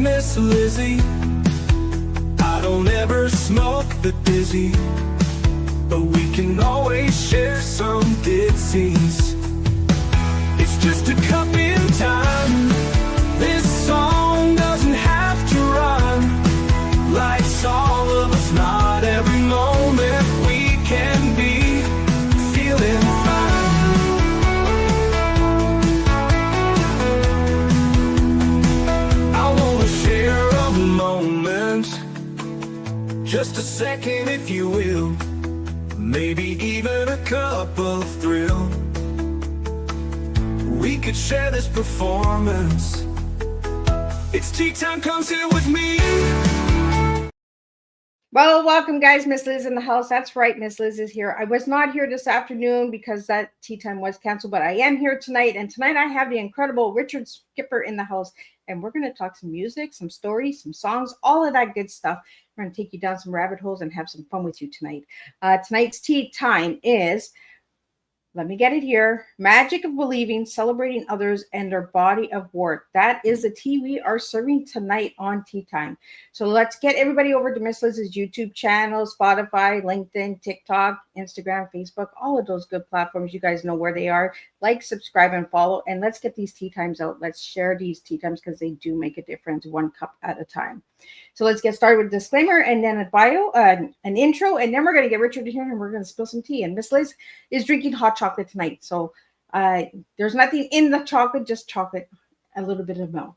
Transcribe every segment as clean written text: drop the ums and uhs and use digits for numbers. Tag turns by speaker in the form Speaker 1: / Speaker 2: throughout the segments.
Speaker 1: Miss Lizzie. I don't ever smoke the dizzy, but we can always share some ditzies. It's just a cup in time. This song doesn't have to run. Life's all of us, not every moment we can be feeling fine. I wanna share a moment, just a second if you will, maybe even a cup of thrill. We could share this performance. It's tea time, come sit with me.
Speaker 2: Well, welcome guys. Miss Liz in the house. That's right, Miss Liz is here. I was not here this afternoon because that tea time was canceled, but I am here tonight. And tonight I have the incredible Richard Skipper in the house. And we're going to talk some music, some stories, some songs, all of that good stuff. We're going to take you down some rabbit holes and have some fun with you tonight. Tonight's tea time is, let me get it here, Magic of Believing, Celebrating Others and Their Body of Work. That is the tea we are serving tonight on Tea Time. So let's get everybody over to Miss Liz's YouTube channel, Spotify, LinkedIn, TikTok, Instagram, Facebook, all of those good platforms. You guys know where they are. Like, subscribe, and follow. And let's get these tea times out. Let's share these tea times because they do make a difference, one cup at a time. So let's get started with a disclaimer and then a bio, an intro, and then we're going to get Richard in here and we're going to spill some tea. And Miss Liz is drinking hot chocolate tonight. So there's nothing in the chocolate, just chocolate, a little bit of milk.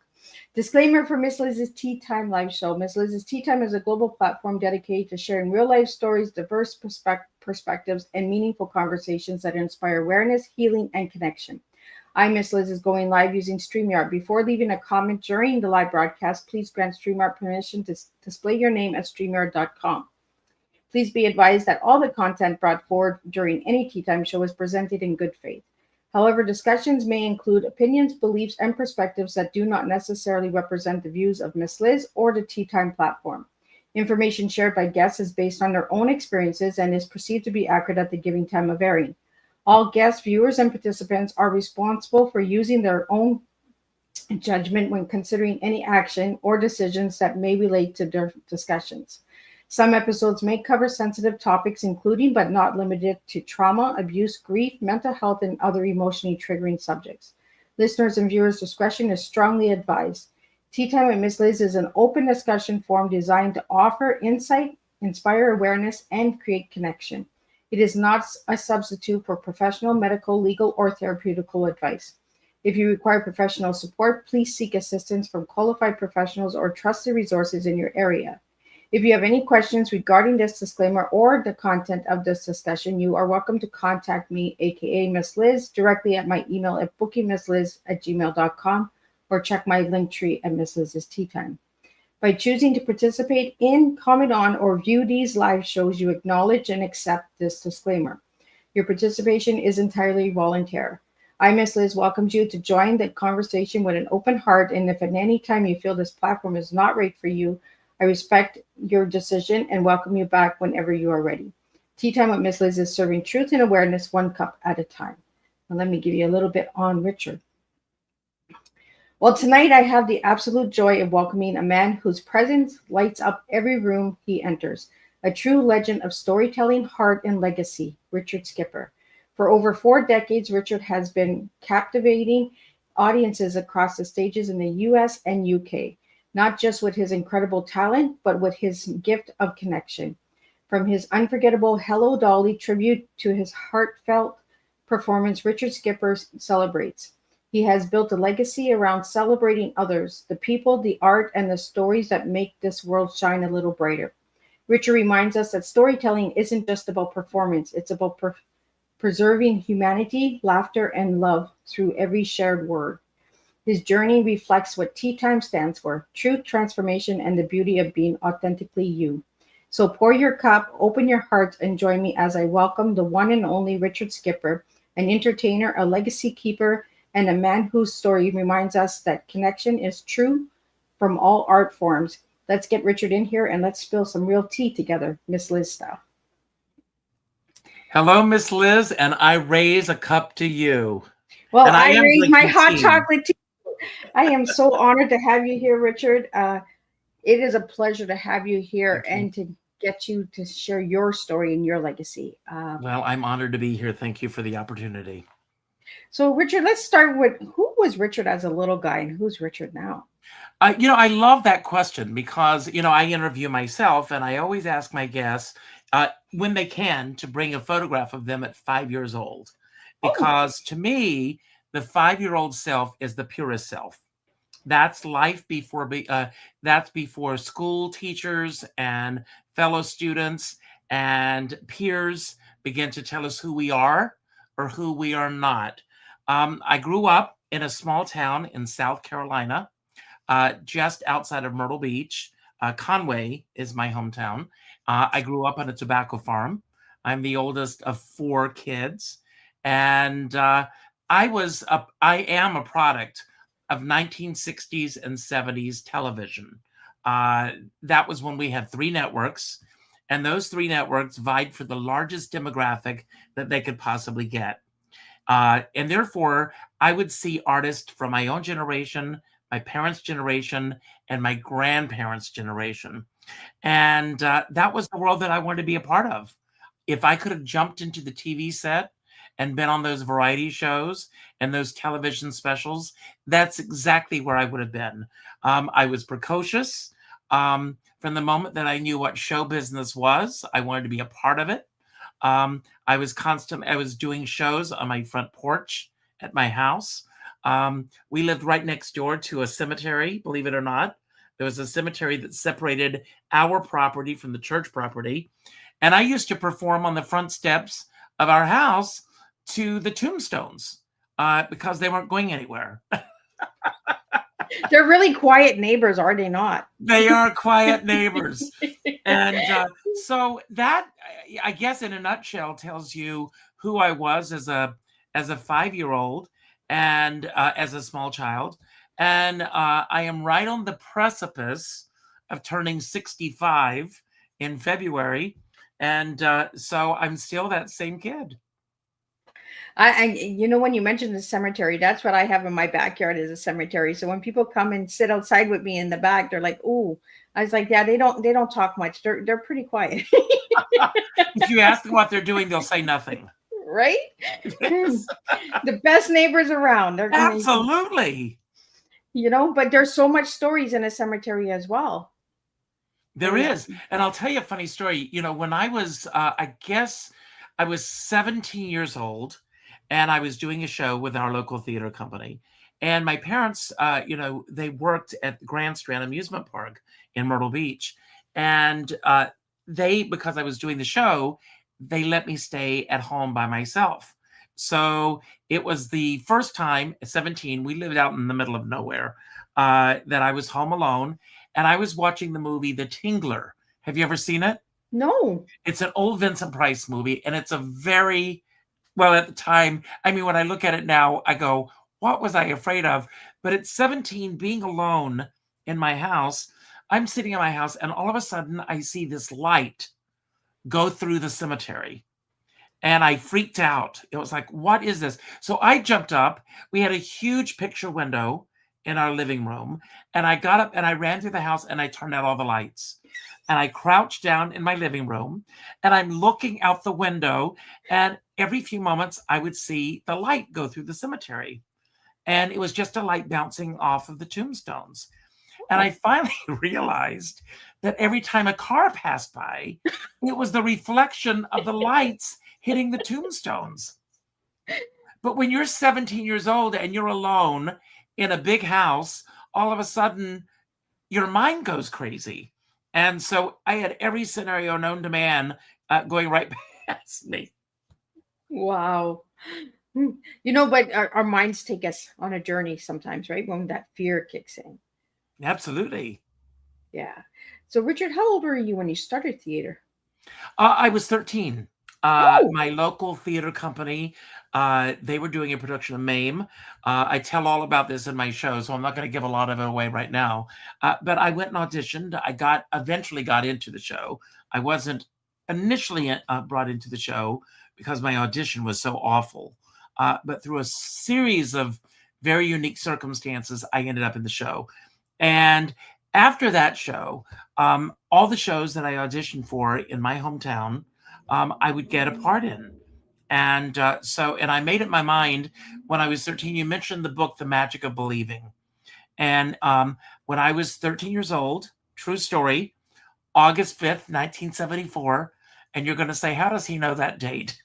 Speaker 2: Disclaimer for Miss Liz's Tea Time live show. Miss Liz's Tea Time is a global platform dedicated to sharing real life stories, diverse perspectives, and meaningful conversations that inspire awareness, healing, and connection. Miss Liz is going live using StreamYard. Before leaving a comment during the live broadcast, please grant StreamYard permission to display your name at StreamYard.com. Please be advised that all the content brought forward during any Tea Time show is presented in good faith. However, discussions may include opinions, beliefs, and perspectives that do not necessarily represent the views of Miss Liz or the Tea Time platform. Information shared by guests is based on their own experiences and is perceived to be accurate at the given time of airing. All guests, viewers, and participants are responsible for using their own judgment when considering any action or decisions that may relate to their discussions. Some episodes may cover sensitive topics, including but not limited to trauma, abuse, grief, mental health, and other emotionally triggering subjects. Listeners' and viewers' discretion is strongly advised. Tea Time with Miss Liz is an open discussion forum designed to offer insight, inspire awareness, and create connection. It is not a substitute for professional, medical, legal, or therapeutical advice. If you require professional support, please seek assistance from qualified professionals or trusted resources in your area. If you have any questions regarding this disclaimer or the content of this discussion, you are welcome to contact me, aka Miss Liz, directly at my email at bookingmissliz@gmail.com or check my link tree at Miss Liz's Tea Time. By choosing to participate in, comment on, or view these live shows, you acknowledge and accept this disclaimer. Your participation is entirely voluntary. Miss Liz, welcomes you to join the conversation with an open heart, and if at any time you feel this platform is not right for you, I respect your decision and welcome you back whenever you are ready. Tea Time with Miss Liz is serving truth and awareness one cup at a time. Now let me give you a little bit on Richard. Well, tonight I have the absolute joy of welcoming a man whose presence lights up every room he enters. A true legend of storytelling, heart, and legacy, Richard Skipper. For over 4 decades, Richard has been captivating audiences across the stages in the US and UK, not just with his incredible talent, but with his gift of connection. From his unforgettable Hello, Dolly tribute to his heartfelt performance, Richard Skipper celebrates. He has built a legacy around celebrating others, the people, the art, and the stories that make this world shine a little brighter. Richard reminds us that storytelling isn't just about performance. It's about preserving humanity, laughter, and love through every shared word. His journey reflects what Tea Time stands for: truth, transformation, and the beauty of being authentically you. So pour your cup, open your hearts, and join me as I welcome the one and only Richard Skipper, an entertainer, a legacy keeper, and a man whose story reminds us that connection is true from all art forms. Let's get Richard in here and let's spill some real tea together, Miss Liz style.
Speaker 3: Hello, Miss Liz, and I raise a cup to you.
Speaker 2: Well, I raise my hot chocolate tea. I am so honored to have you here, Richard. It is a pleasure to have you here
Speaker 3: Thank you.
Speaker 2: and to get you to share your story and your legacy.
Speaker 3: Well, I'm honored to be here. Thank you for the opportunity.
Speaker 2: So, Richard, let's start with who was Richard as a little guy and who's Richard now?
Speaker 3: I love that question because, I interview myself and I always ask my guests when they can to bring a photograph of them at 5 years old.
Speaker 2: Oh,
Speaker 3: Because to me, the 5-year-old self is the purest self. That's life before, that's before school teachers and fellow students and peers begin to tell us who we are or who we are not. I grew up in a small town in South Carolina, just outside of Myrtle Beach. Conway is my hometown. I grew up on a tobacco farm. I'm the oldest of 4 kids, and I am a product of 1960s and 70s television. That was when we had 3 networks, and those 3 networks vied for the largest demographic that they could possibly get. And therefore, I would see artists from my own generation, my parents' generation, and my grandparents' generation. And that was the world that I wanted to be a part of. If I could have jumped into the TV set and been on those variety shows and those television specials, that's exactly where I would have been. I was precocious. From the moment that I knew what show business was, I wanted to be a part of it. I was doing shows on my front porch at my house. We lived right next door to a cemetery, believe it or not. There was a cemetery that separated our property from the church property. And I used to perform on the front steps of our house to the tombstones because they weren't going anywhere.
Speaker 2: they're really quiet neighbors, are they not?
Speaker 3: They are quiet neighbors. And so that, I guess, in a nutshell, tells you who I was as a 5-year-old and as a small child. And I am right on the precipice of turning 65 in February. And so I'm still that same kid.
Speaker 2: When you mentioned the cemetery, that's what I have in my backyard is a cemetery. So when people come and sit outside with me in the back, they're like, "Ooh," I was like, "Yeah, they don't talk much. They're pretty quiet."
Speaker 3: If you ask them what they're doing, they'll say nothing.
Speaker 2: Right?
Speaker 3: Yes.
Speaker 2: The best neighbors around. They're
Speaker 3: Absolutely.
Speaker 2: But there's so much stories in a cemetery as well.
Speaker 3: There is. And I'll tell you a funny story. When I was, I guess I was 17 years old, and I was doing a show with our local theater company. And my parents, they worked at the Grand Strand Amusement Park in Myrtle Beach. And because I was doing the show, they let me stay at home by myself. So it was the first time at 17, we lived out in the middle of nowhere, that I was home alone. And I was watching the movie The Tingler. Have you ever seen it?
Speaker 2: No.
Speaker 3: It's an old Vincent Price movie, and it's a very, well, at the time, I mean, when I look at it now, I go, what was I afraid of? But at 17, being alone in my house, I'm sitting in my house, and all of a sudden, I see this light go through the cemetery. And I freaked out. It was like, what is this? So I jumped up. We had a huge picture window in our living room. And I got up and I ran through the house and I turned out all the lights. And I crouched down in my living room and I'm looking out the window. And every few moments I would see the light go through the cemetery. And it was just a light bouncing off of the tombstones. And I finally realized that every time a car passed by, it was the reflection of the lights hitting the tombstones. But when you're 17 years old and you're alone in a big house, all of a sudden your mind goes crazy. And so I had every scenario known to man going right past me.
Speaker 2: Wow. But our minds take us on a journey sometimes, right? When that fear kicks in.
Speaker 3: Absolutely.
Speaker 2: Yeah. So Richard, how old were you when you started theater?
Speaker 3: I was 13. My local theater company, they were doing a production of MAME. I tell all about this in my show, so I'm not going to give a lot of it away right now. But I went and auditioned. I eventually got into the show. I wasn't initially brought into the show because my audition was so awful. But through a series of very unique circumstances, I ended up in the show. And after that show, all the shows that I auditioned for in my hometown, I would get a part in. And and I made up my mind when I was 13. You mentioned the book, The Magic of Believing. And when I was 13 years old, true story, August 5th, 1974. And you're going to say, how does he know that date?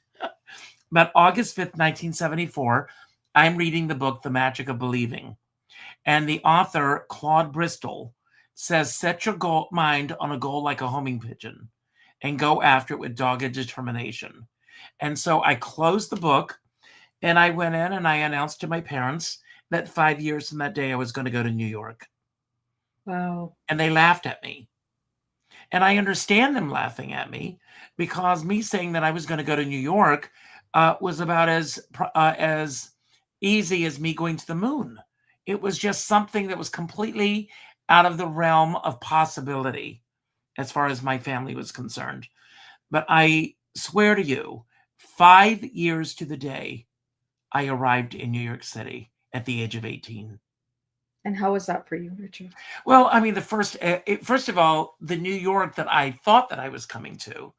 Speaker 3: But August 5th, 1974, I'm reading the book, The Magic of Believing. And the author, Claude Bristol, says, set your mind on a goal like a homing pigeon and go after it with dogged determination. And so I closed the book and I went in and I announced to my parents that 5 years from that day, I was going to go to New York.
Speaker 2: Wow.
Speaker 3: And they laughed at me. And I understand them laughing at me because me saying that I was going to go to New York was about as easy as me going to the moon. It was just something that was completely out of the realm of possibility as far as my family was concerned. But I swear to you, 5 years to the day, I arrived in New York City at the age of 18.
Speaker 2: And how was that for you, Richard?
Speaker 3: Well, I mean, first of all, the New York that I thought that I was coming to,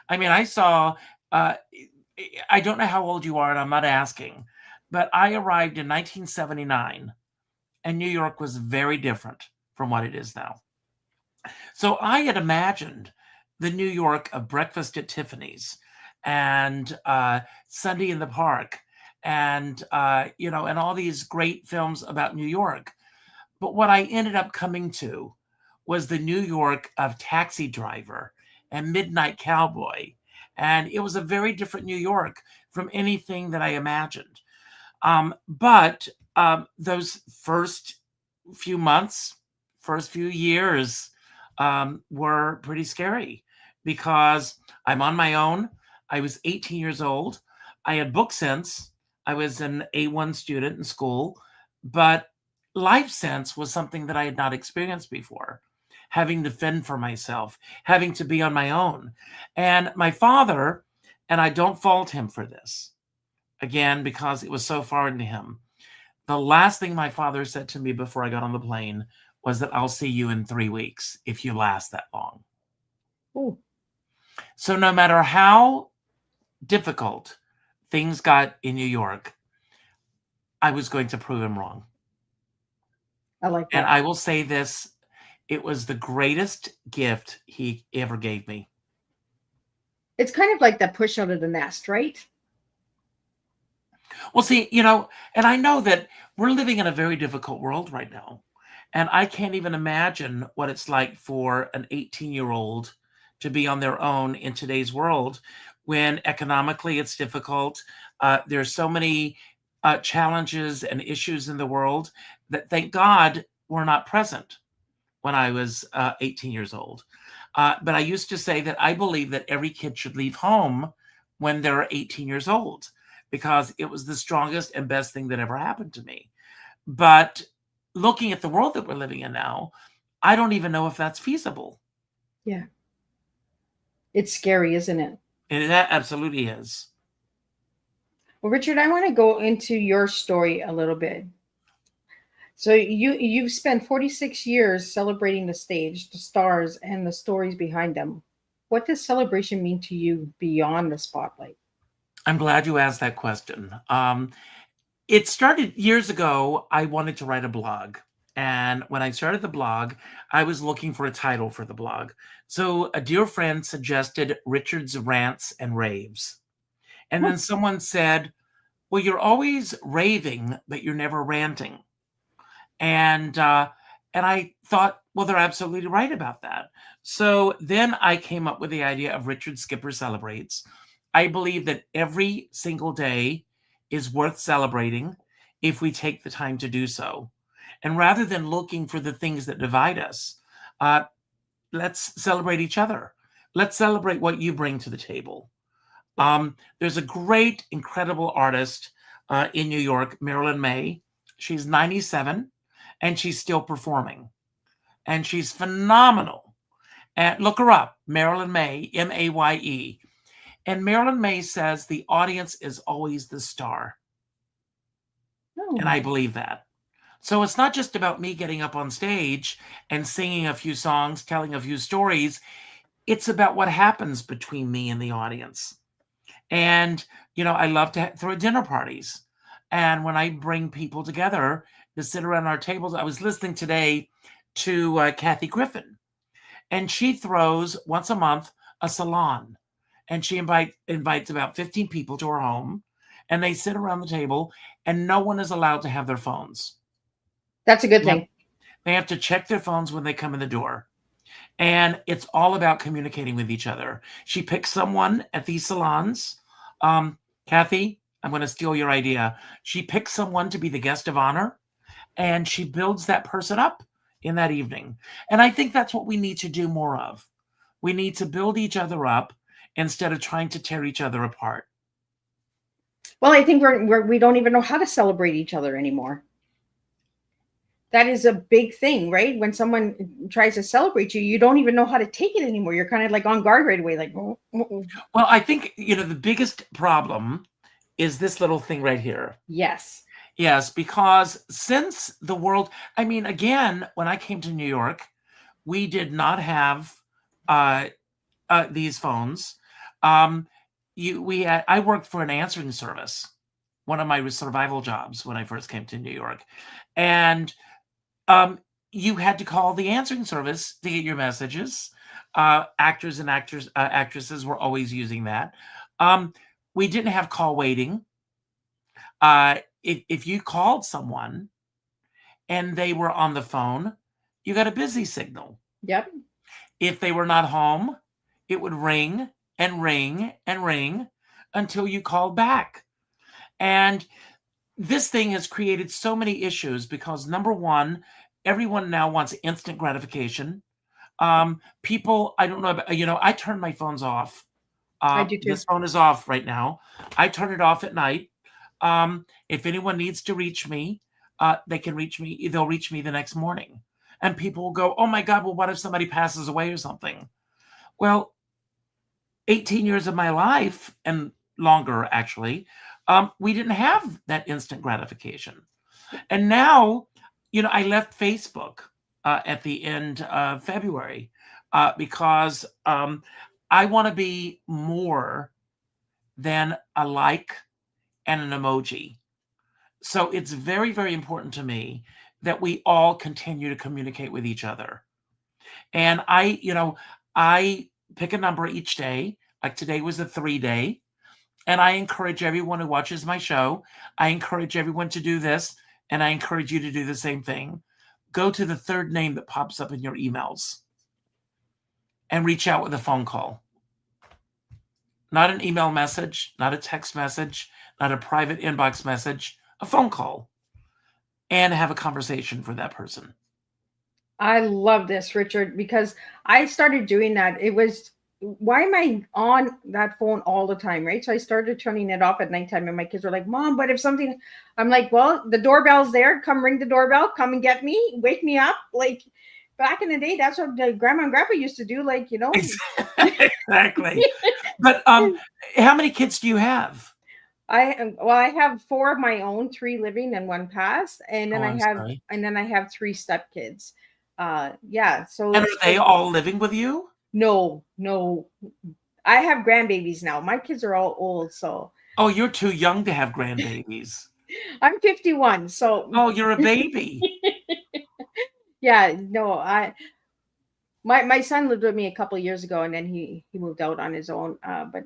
Speaker 3: I mean, I saw, I don't know how old you are, and I'm not asking, but I arrived in 1979, and New York was very different from what it is now. So I had imagined the New York of Breakfast at Tiffany's and Sunday in the Park and, and all these great films about New York. But what I ended up coming to was the New York of Taxi Driver and Midnight Cowboy. And it was a very different New York from anything that I imagined. But those first few months, first few years were pretty scary because I'm on my own. I was 18 years old. I had book sense. I was an A1 student in school, but life sense was something that I had not experienced before. Having to fend for myself, having to be on my own. And my father, and I don't fault him for this, again, because it was so foreign to him. The last thing my father said to me before I got on the plane was that I'll see you in 3 weeks if you last that long.
Speaker 2: Ooh.
Speaker 3: So no matter how difficult things got in New York, I was going to prove him wrong.
Speaker 2: I like that.
Speaker 3: And I will say this, it was the greatest gift he ever gave me.
Speaker 2: It's kind of like that push out of the nest, right?
Speaker 3: Well, see, and I know that we're living in a very difficult world right now. And I can't even imagine what it's like for an 18-year-old to be on their own in today's world when economically it's difficult. There's so many challenges and issues in the world that, thank God, were not present when I was 18 years old. But I used to say that I believe that every kid should leave home when they're 18 years old because it was the strongest and best thing that ever happened to me. But looking at the world that we're living in now, I don't even know if that's feasible.
Speaker 2: Yeah. It's scary, isn't it?
Speaker 3: And that absolutely is.
Speaker 2: Well, Richard, I want to go into your story a little bit. So you've spent 46 years celebrating the stage, the stars, and the stories behind them. What does celebration mean to you beyond the spotlight?
Speaker 3: I'm glad you asked that question. It started years ago. I wanted to write a blog. And when I started the blog, I was looking for a title for the blog. So a dear friend suggested Richard's Rants and Raves. And then someone said, well, you're always raving, but you're never ranting. And I thought, well, they're absolutely right about that. So then I came up with the idea of Richard Skipper Celebrates. I believe that every single day is worth celebrating if we take the time to do so. And rather than looking for the things that divide us, let's celebrate each other. Let's celebrate what you bring to the table. There's a great, incredible artist in New York, Marilyn May. She's 97 and she's still performing. And she's phenomenal. And look her up, Marilyn May, M-A-Y-E. And Marilyn May says the audience is always the star. And I believe that. So it's not just about me getting up on stage and singing a few songs, telling a few stories. It's about what happens between me and the audience. And, I love to throw dinner parties. And when I bring people together to sit around our tables, I was listening today to Kathy Griffin, and she throws once a month a salon, and she invites about 15 people to her home, and they sit around the table, and no one is allowed to have their phones.
Speaker 2: That's a good thing.
Speaker 3: They have to check their phones when they come in the door. And it's all about communicating with each other. She picks someone at these salons. Kathy, I'm going to steal your idea. She picks someone to be the guest of honor, and she builds that person up in that evening. And I think that's what we need to do more of. We need to build each other up instead of trying to tear each other apart.
Speaker 2: Well, I think we don't even know how to celebrate each other anymore. That is a big thing, right? When someone tries to celebrate you, you don't even know how to take it anymore. You're kind of like on guard right away, like, oh.
Speaker 3: Well, I think, the biggest problem is this little thing right here.
Speaker 2: Yes.
Speaker 3: Yes, because since the world, again, when I came to New York, we did not have these phones. I worked for an answering service, one of my survival jobs when I first came to New York. And you had to call the answering service to get your messages. Actors and actresses were always using that. We didn't have call waiting. If you called someone and they were on the phone, you got a busy signal.
Speaker 2: Yep.
Speaker 3: If they were not home, it would ring and ring and ring until you called back. And this thing has created so many issues because, number one, everyone now wants instant gratification. People, I don't know about, I turn my phones off.
Speaker 2: I do too.
Speaker 3: This phone is off right now. I turn it off at night. If anyone needs to reach me, they can reach me. They'll reach me the next morning. And people will go, oh my God, well, what if somebody passes away or something? Well, 18 years of my life, and longer actually, we didn't have that instant gratification. And now, I left Facebook at the end of February because I want to be more than a like and an emoji. So it's very, very important to me that we all continue to communicate with each other. And I pick a number each day. Like today was a 3-day. And I encourage everyone who watches my show, I encourage everyone to do this, and I encourage you to do the same thing. Go to the third name that pops up in your emails and reach out with a phone call. Not an email message, not a text message, not a private inbox message, a phone call, and have a conversation for that person.
Speaker 2: I love this, Richard, because I started doing that. It was, why am I on that phone all the time, right? So I started turning it off at nighttime, and my kids were like, Mom, but if something, I'm like, well, the doorbell's there. Come ring the doorbell. Come and get me. Wake me up. Like back in the day, that's what the grandma and grandpa used to do. Like,
Speaker 3: Exactly. But how many kids do you have?
Speaker 2: I have 4 of my own, 3 living and 1 passed, and then
Speaker 3: Sorry.
Speaker 2: I have 3 stepkids. Yeah. So
Speaker 3: And are they all living with you?
Speaker 2: No. I have grandbabies now. My kids are all old, so.
Speaker 3: Oh, you're too young to have grandbabies.
Speaker 2: I'm 51, so.
Speaker 3: Oh, you're a baby.
Speaker 2: Yeah, no, my son lived with me a couple of years ago, and then he moved out on his own. But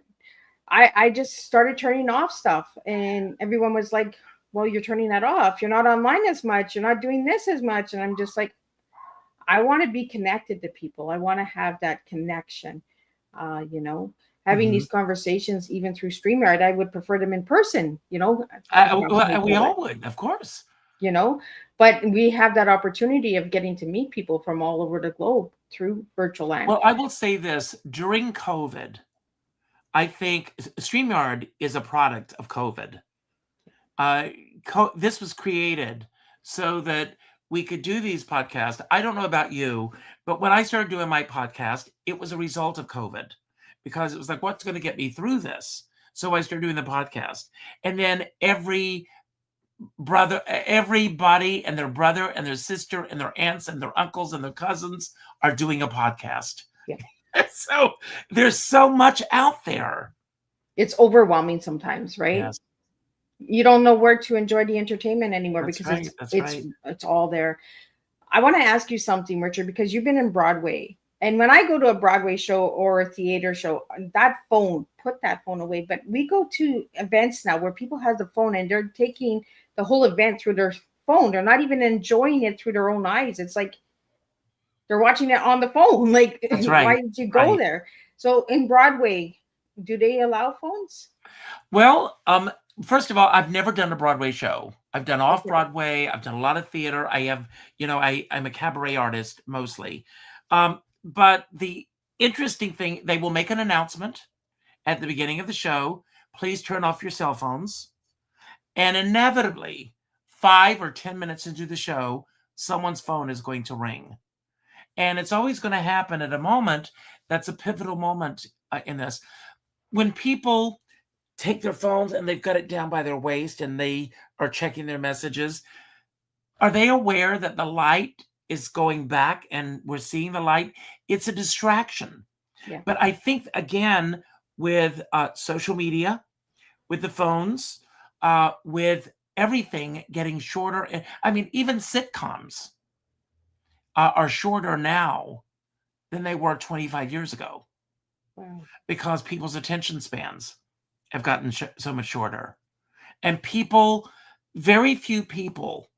Speaker 2: I just started turning off stuff, and everyone was like, well, you're turning that off. You're not online as much. You're not doing this as much. And I'm just like, I want to be connected to people. I want to have that connection, having these conversations, even through StreamYard. I would prefer them in person, we all
Speaker 3: would, of course.
Speaker 2: But we have that opportunity of getting to meet people from all over the globe through virtual land.
Speaker 3: Well, I will say this, during COVID, I think StreamYard is a product of COVID. This was created so that we could do these podcasts. I don't know about you, but when I started doing my podcast, it was a result of COVID because it was like, what's going to get me through this? So I started doing the podcast. And then every brother, everybody and their brother and their sister and their aunts and their uncles and their cousins are doing a podcast.
Speaker 2: Yeah.
Speaker 3: So there's so much out there.
Speaker 2: It's overwhelming sometimes, right?
Speaker 3: Yes.
Speaker 2: You don't know where to enjoy the entertainment anymore
Speaker 3: That's
Speaker 2: because
Speaker 3: right. That's right.
Speaker 2: it's all there. I want to ask you something, Richard, because you've been in Broadway. And when I go to a Broadway show or a theater show, put that phone away. But we go to events now where people have the phone and they're taking the whole event through their phone. They're not even enjoying it through their own eyes. It's like they're watching it on the phone. Like,
Speaker 3: That's right.
Speaker 2: why did you go there? So in Broadway, do they allow phones?
Speaker 3: Well, first of all, I've never done a Broadway show. I've done off-Broadway. I've done a lot of theater. I have, I'm a cabaret artist mostly. But the interesting thing, they will make an announcement at the beginning of the show. Please turn off your cell phones. And inevitably, 5 or 10 minutes into the show, someone's phone is going to ring. And it's always going to happen at a moment that's a pivotal moment in this. When people take their phones and they've got it down by their waist and they are checking their messages, are they aware that the light is going back and we're seeing the light? It's a distraction.
Speaker 2: Yeah.
Speaker 3: But I think, again, with social media, with the phones, with everything getting shorter. I mean, even sitcoms are shorter now than they were 25 years ago.
Speaker 2: Wow.
Speaker 3: Because people's attention spans have gotten so much shorter. And very few people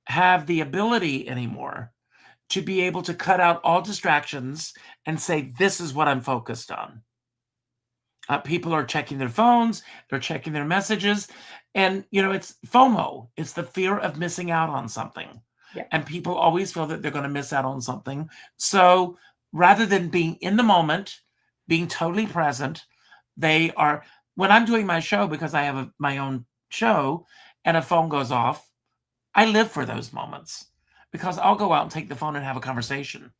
Speaker 3: have the ability anymore to be able to cut out all distractions and say, this is what I'm focused on. People are checking their phones, they're checking their messages, and it's FOMO. It's the fear of missing out on something.
Speaker 2: Yeah.
Speaker 3: And people always feel that they're going to miss out on something. So rather than being in the moment, being totally present, when I'm doing my show, because I have my own show and a phone goes off, I live for those moments because I'll go out and take the phone and have a conversation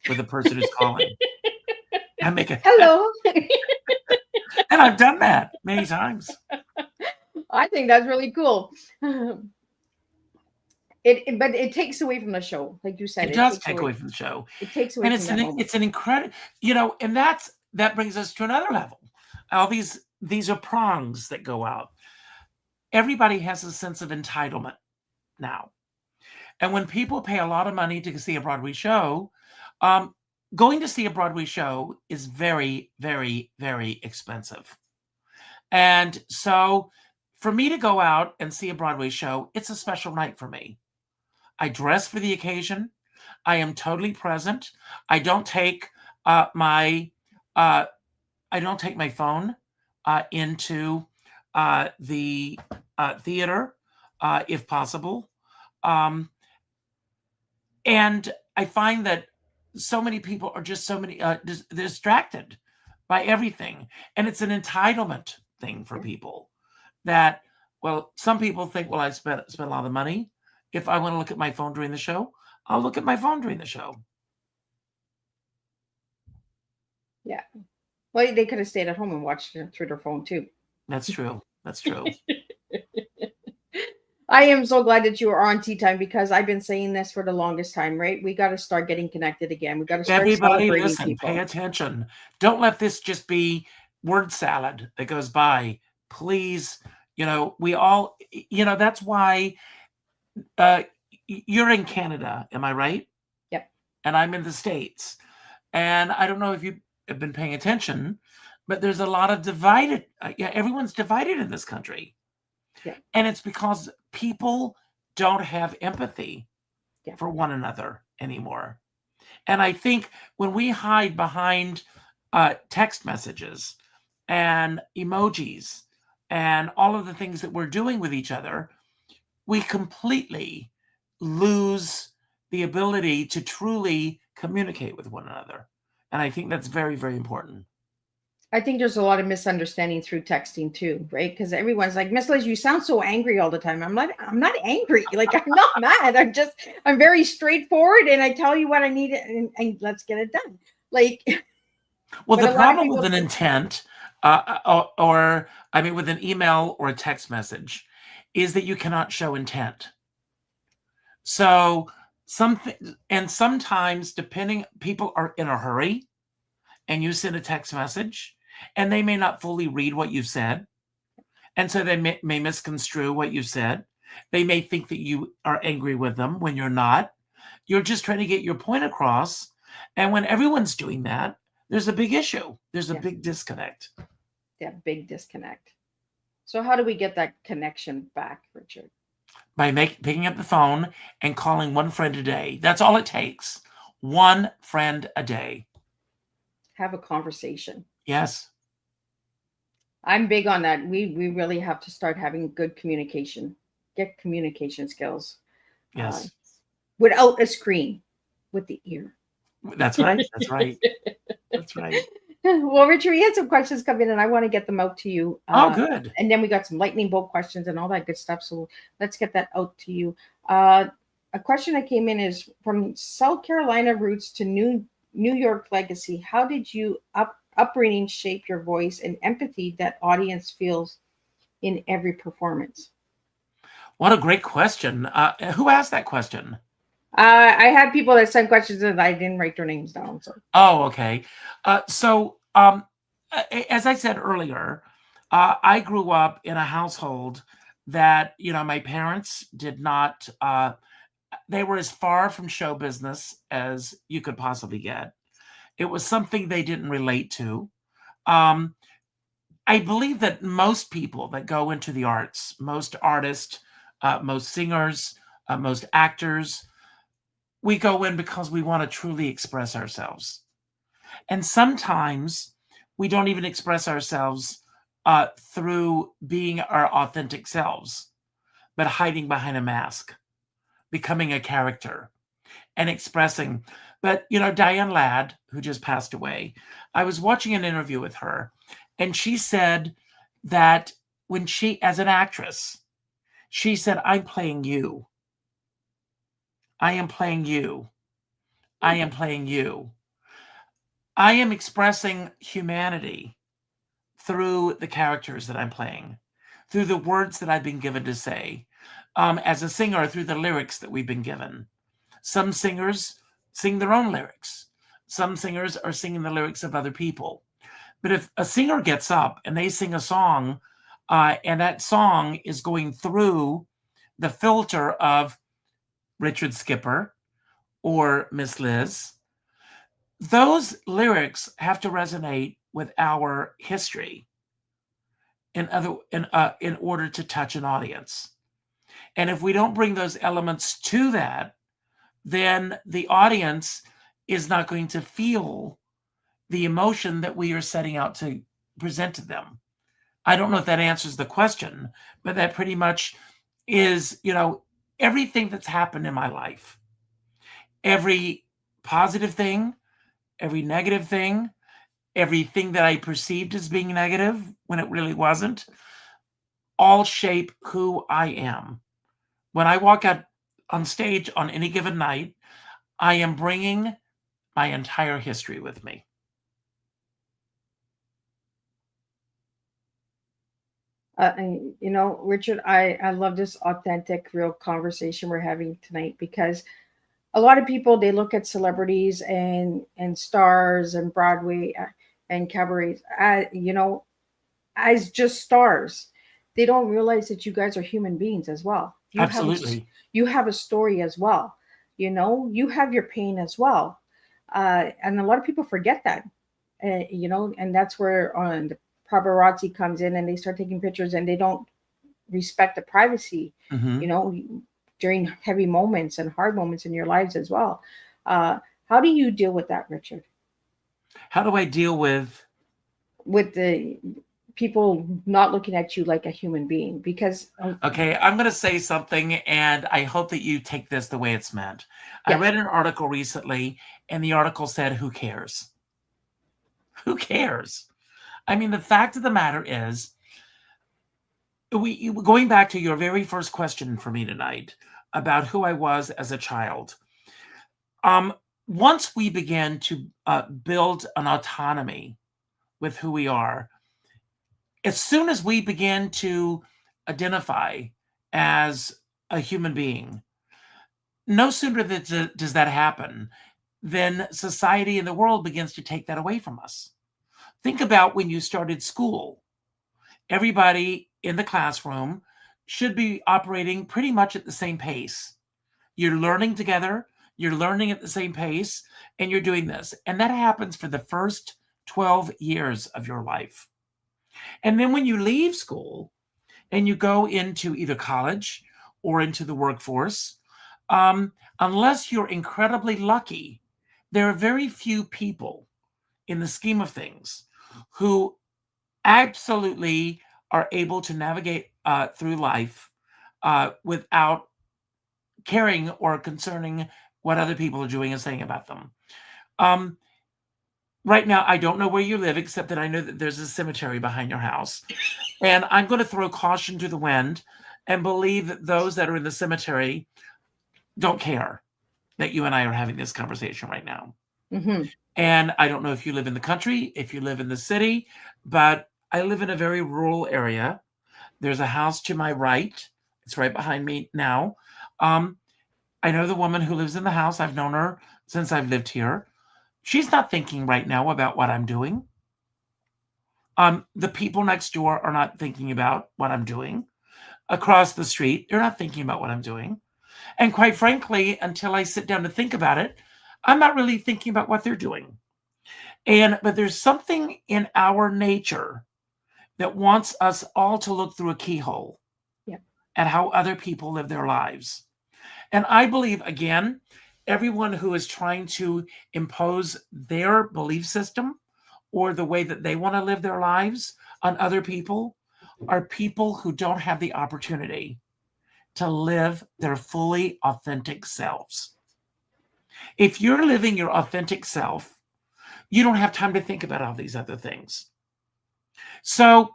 Speaker 3: with the person who's calling. I make a
Speaker 2: hello.
Speaker 3: And I've done that many times.
Speaker 2: I think that's really cool. But it takes away from the show, like you said.
Speaker 3: It does take away from the show.
Speaker 2: It takes away
Speaker 3: and
Speaker 2: from the moment.
Speaker 3: It's an incredible, and that brings us to another level. All these are prongs that go out. Everybody has a sense of entitlement now. And when people pay a lot of money to see a Broadway show, going to see a Broadway show is very, very, very expensive. And so for me to go out and see a Broadway show, it's a special night for me. I dress for the occasion. I am totally present. I don't take my phone into the theater if possible. And I find that so many people are just distracted by everything. And it's an entitlement thing for people that, well, some people think, well, I spent a lot of money. If I want to look at my phone during the show, I'll look at my phone during the show.
Speaker 2: Yeah. Well, they could have stayed at home and watched it through their phone too.
Speaker 3: That's true. That's true.
Speaker 2: I am so glad that you are on Tea Time because I've been saying this for the longest time, right? We got to start getting connected again. We got to start
Speaker 3: Everybody
Speaker 2: celebrating
Speaker 3: listen,
Speaker 2: people.
Speaker 3: Pay attention. Don't let this just be word salad that goes by. Please, we all, that's why you're in Canada, am I right?
Speaker 2: Yep.
Speaker 3: And I'm in the States. And I don't know if you have been paying attention, but there's a lot of divided, everyone's divided in this country.
Speaker 2: Yeah.
Speaker 3: And it's because people don't have empathy for one another anymore. And I think when we hide behind text messages and emojis and all of the things that we're doing with each other, we completely lose the ability to truly communicate with one another. And I think that's very, very important.
Speaker 2: I think there's a lot of misunderstanding through texting too, right? Because everyone's like, Miss Liz, you sound so angry all the time. I'm not angry. Like, I'm not mad. I'm very straightforward and I tell you what I need and let's get it done. Like,
Speaker 3: well, the problem with an intent with an email or a text message is that you cannot show intent. So sometimes depending, people are in a hurry and you send a text message and they may not fully read what you've said. And so they may misconstrue what you said. They may think that you are angry with them when you're not. You're just trying to get your point across. And when everyone's doing that, there's a big issue. There's a big disconnect.
Speaker 2: Yeah, big disconnect. So how do we get that connection back, Richard?
Speaker 3: By picking up the phone and calling one friend a day. That's all it takes. One friend a day.
Speaker 2: Have a conversation.
Speaker 3: Yes.
Speaker 2: I'm big on that. We really have to start having good communication. Get communication skills.
Speaker 3: Yes.
Speaker 2: Without a screen, with the ear.
Speaker 3: That's right. That's right. That's right.
Speaker 2: Well, Richard, we had some questions come in, and I want to get them out to you.
Speaker 3: Oh, good.
Speaker 2: And then we got some lightning bolt questions and all that good stuff. So let's get that out to you. A question that came in is from South Carolina roots to New York legacy. How did you upbringing shape your voice and empathy that audience feels in every performance?
Speaker 3: What a great question. Who asked that question?
Speaker 2: I had people that sent questions and I didn't write their names down. So.
Speaker 3: Oh, okay. So as I said earlier, I grew up in a household that, my parents did not, they were as far from show business as you could possibly get. It was something they didn't relate to. I believe that most people that go into the arts, most artists, most singers, most actors, we go in because we want to truly express ourselves. And sometimes we don't even express ourselves through being our authentic selves, but hiding behind a mask, becoming a character and expressing. But, Diane Ladd, who just passed away, I was watching an interview with her, and she said that when she, as an actress, she said, I'm playing you. I am playing you. I am playing you. I am expressing humanity through the characters that I'm playing, through the words that I've been given to say. As a singer, through the lyrics that we've been given. Some singers sing their own lyrics. Some singers are singing the lyrics of other people. But if a singer gets up and they sing a song, and that song is going through the filter of Richard Skipper or Miss Liz, those lyrics have to resonate with our history in order to touch an audience. And if we don't bring those elements to that, then the audience is not going to feel the emotion that we are setting out to present to them. I don't know if that answers the question, but that pretty much is, everything that's happened in my life, every positive thing, every negative thing, everything that I perceived as being negative when it really wasn't, all shape who I am. When I walk out on stage on any given night, I am bringing my entire history with me.
Speaker 2: And Richard, I love this authentic, real conversation we're having tonight, because a lot of people, they look at celebrities and stars and Broadway and cabarets, as just stars. They don't realize that you guys are human beings as well.
Speaker 3: Absolutely.
Speaker 2: You have a story as well. You have your pain as well. And a lot of people forget that, and that's where the paparazzi comes in and they start taking pictures and they don't respect the privacy, during heavy moments and hard moments in your lives as well. How do you deal with that, Richard?
Speaker 3: How do I deal with
Speaker 2: the people not looking at you like a human being? Because
Speaker 3: okay, I'm going to say something, and I hope that you take this the way it's meant.
Speaker 2: Yes.
Speaker 3: I read an article recently, and the article said, who cares? Who cares? I mean, the fact of the matter is, going back to your very first question for me tonight about who I was as a child. Once we begin to build an autonomy with who we are, as soon as we begin to identify as a human being. No sooner does that happen than society and the world begins to take that away from us. Think about when you started school. Everybody in the classroom should be operating pretty much at the same pace. You're learning together, you're learning at the same pace, and you're doing this. And that happens for the first 12 years of your life. And then when you leave school and you go into either college or into the workforce, unless you're incredibly lucky, there are very few people in the scheme of things who absolutely are able to navigate through life without caring or concerning what other people are doing and saying about them. Right now, I don't know where you live, except that I know that there's a cemetery behind your house. And I'm going to throw caution to the wind and believe that those that are in the cemetery don't care that you and I are having this conversation right now.
Speaker 2: Mm-hmm.
Speaker 3: And I don't know if you live in the country, if you live in the city, but I live in a very rural area. There's a house to my right. It's right behind me now. I know the woman who lives in the house. I've known her since I've lived here. She's not thinking right now about what I'm doing. The people next door are not thinking about what I'm doing. Across the street, they're not thinking about what I'm doing. And quite frankly, until I sit down to think about it, I'm not really thinking about what they're doing. But there's something in our nature that wants us all to look through a keyhole at how other people live their lives. And I believe, again, everyone who is trying to impose their belief system or the way that they want to live their lives on other people are people who don't have the opportunity to live their fully authentic selves. If you're living your authentic self, you don't have time to think about all these other things. So,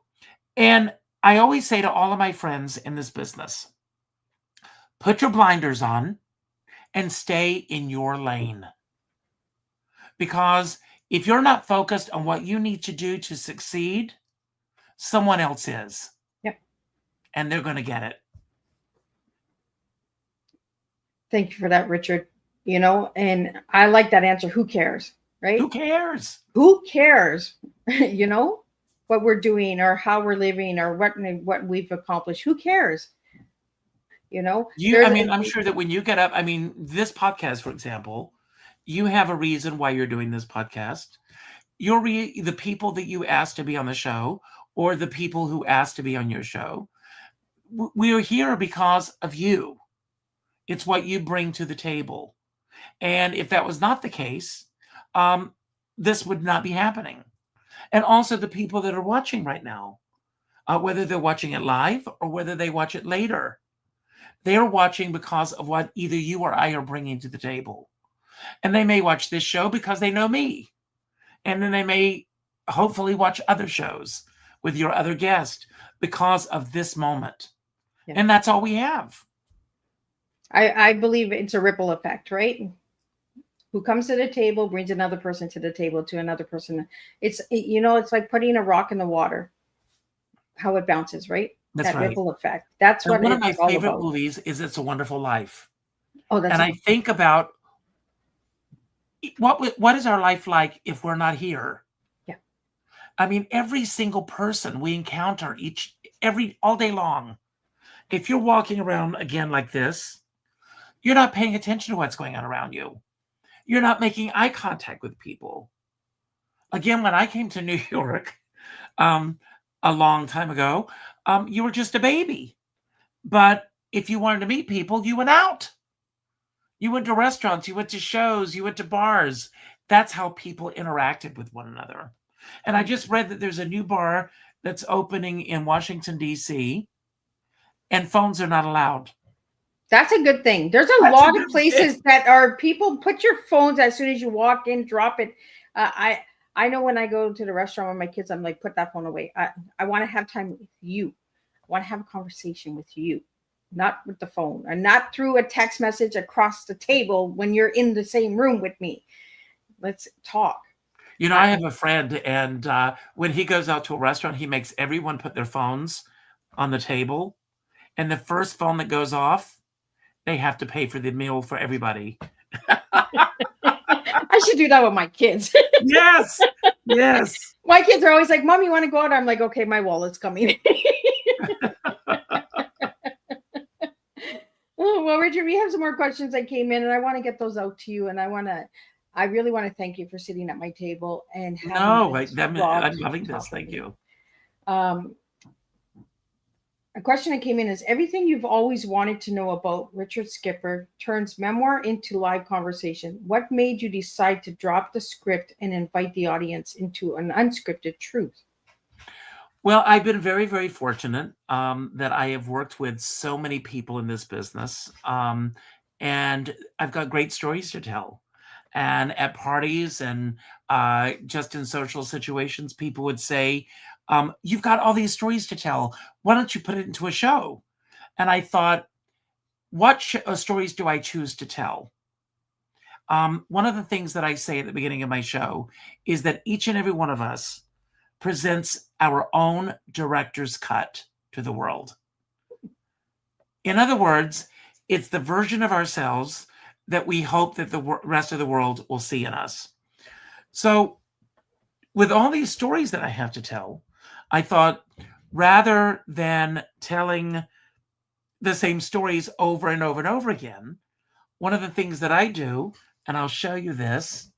Speaker 3: and I always say to all of my friends in this business, put your blinders on and stay in your lane. Because if you're not focused on what you need to do to succeed, someone else is.
Speaker 2: Yep.
Speaker 3: And they're going to get it.
Speaker 2: Thank you for that, Richard. And I like that answer. Who cares? Right?
Speaker 3: Who cares?
Speaker 2: Who cares? What we're doing or how we're living or what we've accomplished. Who cares?
Speaker 3: I'm sure that when you get up, this podcast, for example, you have a reason why you're doing this podcast. The people that you asked to be on the show or the people who asked to be on your show, we're here because of you. It's what you bring to the table. And if that was not the case, this would not be happening. And also the people that are watching right now, whether they're watching it live or whether they watch it later, they're watching because of what either you or I are bringing to the table. And they may watch this show because they know me. And then they may hopefully watch other shows with your other guest because of this moment. Yeah. And that's all we have.
Speaker 2: I believe it's a ripple effect, right? Who comes to the table brings another person to the table to another person. It's like putting a rock in the water, how it bounces, right?
Speaker 3: That's right.
Speaker 2: Ripple effect. That's what
Speaker 3: one of my favorite movies is It's a Wonderful Life.
Speaker 2: Oh, that's.
Speaker 3: And I think about what is our life like if we're not here?
Speaker 2: Yeah.
Speaker 3: Every single person we encounter all day long. If you're walking around again like this, you're not paying attention to what's going on around you. You're not making eye contact with people. Again, when I came to New York a long time ago, you were just a baby. But if you wanted to meet people, you went out. You went to restaurants, you went to shows, you went to bars. That's how people interacted with one another. And I just read that there's a new bar that's opening in Washington, D.C., and phones are not allowed.
Speaker 2: That's a good thing. There's a lot of places that are people put your phones as soon as you walk in, drop it. I know when I go to the restaurant with my kids, I'm like, put that phone away. I want to have time with you. I want to have a conversation with you, not with the phone, and not through a text message across the table when you're in the same room with me. Let's talk.
Speaker 3: I have a friend, and when he goes out to a restaurant, he makes everyone put their phones on the table. And the first phone that goes off, they have to pay for the meal for everybody.
Speaker 2: I should do that with my kids.
Speaker 3: Yes. Yes.
Speaker 2: My kids are always like, Mom, you want to go out? I'm like, okay, my wallet's coming. Oh, well, Richard, we have some more questions that came in, and I want to get those out to you. And I really want to thank you for sitting at my table and having
Speaker 3: No,
Speaker 2: this
Speaker 3: I'm
Speaker 2: raw
Speaker 3: loving
Speaker 2: talk
Speaker 3: this. Thank
Speaker 2: with me.
Speaker 3: you.
Speaker 2: A question that came in is everything you've always wanted to know about Richard Skipper turns memoir into live conversation. What made you decide to drop the script and invite the audience into an unscripted truth?
Speaker 3: Well, I've been very, very fortunate that I have worked with so many people in this business. And I've got great stories to tell. And at parties and just in social situations, people would say, you've got all these stories to tell. Why don't you put it into a show? And I thought, what stories do I choose to tell? One of the things that I say at the beginning of my show is that each and every one of us presents our own director's cut to the world. In other words, it's the version of ourselves that we hope that the rest of the world will see in us. So with all these stories that I have to tell, I thought rather than telling the same stories over and over and over again, one of the things that I do, and I'll show you this,